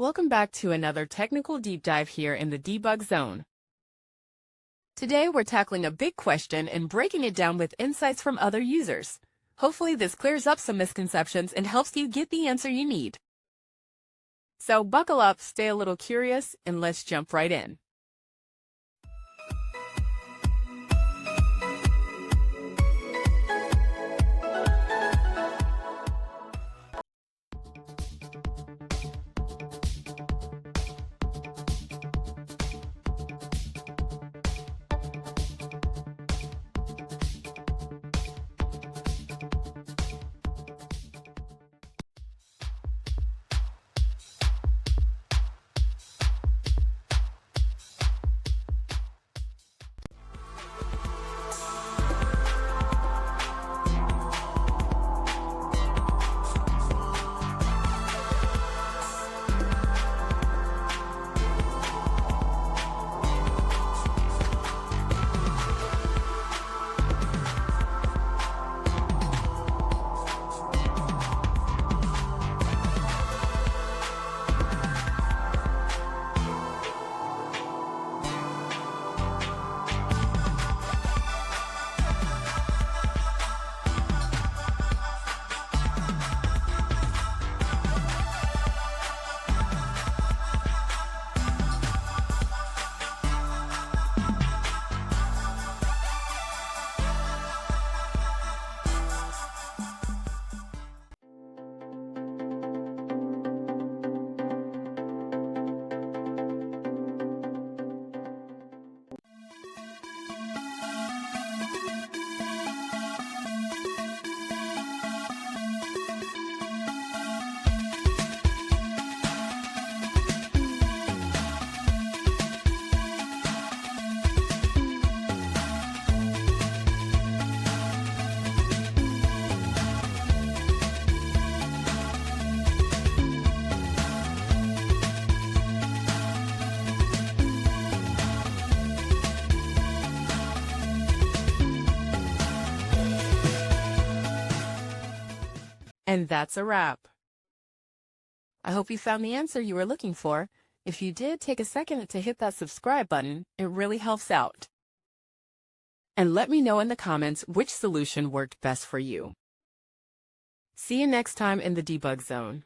Welcome back to another technical deep dive here in the debug zone. Today we're tackling a big question and breaking it down with insights from other users. Hopefully this clears up some misconceptions and helps you get the answer you need. So buckle up, stay a little curious, and let's jump right in. And that's a wrap. I hope you found the answer you were looking for. If you did, take a second to hit that subscribe button. It really helps out. And let me know in the comments which solution worked best for you. See you next time in the debug zone.